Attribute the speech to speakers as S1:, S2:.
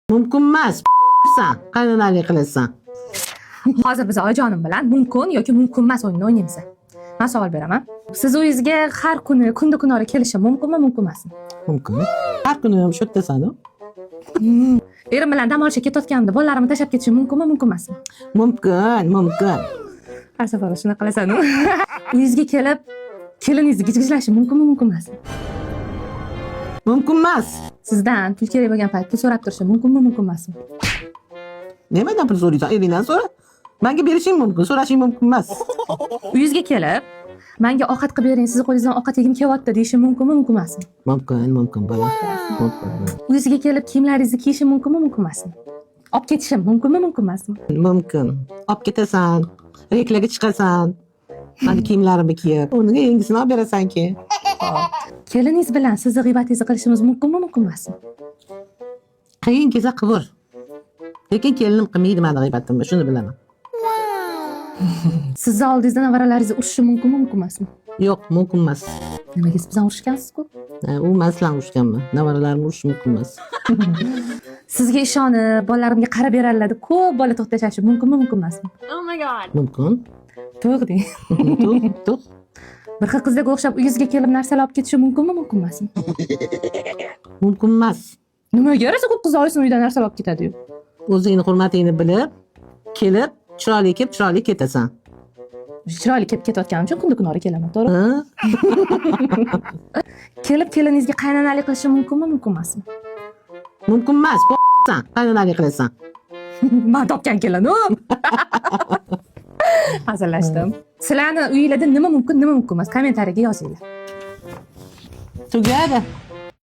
S1: Mumkin emas. San, qaynonalik qilasan.
S2: Hozir biz oyijonim bilan mumkin yoki mumkin emas o'yinini o'ynaymiz. Men savol beraman. Siz uyingizga har kuni kunda-kunora kelishi mumkinmi, mumkin emasmi?
S1: Mumkin. Har kuni ham shu yerdasan.
S2: Erim bilan dam olishga ketayotganimda bolalarimni tashlab ketishim mumkinmi, mumkin emasmi?
S1: Mumkin.
S2: Har safar shunaqa qilasan-ku. Uyingizga kelib, keliningizni gijgijlashi mumkinmi, mumkin emasmi?
S1: Mumkin emas.
S2: Sizdan pul kerak bo'lgan paytda so'rab turishi mumkinmi, mumkin emasmi?
S1: Nimadan pul so'raysan? Eringdan so'ra. Menga berishing mumkin, so'rashing mumkin emas.
S2: Uyingizga kelib, menga ovqat qilib bering, sizni qo'lingizdan ovqat yegim kelyapti deyishim mumkinmi, mumkin emasmi?
S1: Mumkin bola. Mumkin.
S2: Uyingizga kelib kiyimlaringizni kiyishim mumkinmi, mumkin emasmi? Olib ketishim mumkinmi, mumkin emasmi?
S1: Mumkin. Olib ketasan, reklaga chiqasan. Mani kiyimlarimni kiyib, uni yangisini olib berasan keyin.
S2: Keliningiz bilan sizni g'iybatingizni qilishimiz mumkinmi, mumkin emasmi?
S1: Qiyin kelsa qivur. Lekin kelinim qilmaydi meni g'iybatimni, shuni bilaman.
S2: Sizni oldingizda nevaralaringizni urishishi mumkinmi, mumkin emasmi?
S1: Yo'q, mumkin emas.
S2: Nimaga siz bilan urushgansiz-ku?
S1: U men bilan urushganman. Nevaralarimni urish mumkin emas.
S2: Sizga ishonib, bolalarimga qarab beradilar, ko'p bola to'xtashashi mumkinmi, mumkin emasmi?
S3: Oh my god.
S1: Mumkin.
S2: To'g'ri.
S1: To'q.
S2: Bir xil qizlarga o'xshab uyingizga kelib narsalar olib ketishi mumkinmi, mumkin emasmi?
S1: Mumkin emas.
S2: Nimaga yarasa ko'p qizlar oyisining uyidan narsalar olib ketadi-yu?
S1: O'zingni hurmatingni bilib, kelib, chiroyli kelib, chiroyli ketasan.
S2: Chiroyli kelib ketayotganim uchun kunda-kunora kelaman, to'g'ri?
S1: Ha?
S2: Kelib keliningizga qaynonalik qilishi mumkinmi, mumkin emasmi?
S1: Mumkin emas. San, qaynonalik qilasan.
S2: Men topgan kelin-u. Hazillashdim. Sizlarni uyingizda nima mumkin, nima mumkin emas? Kommentariyaga yozinglar.
S1: Tugadi.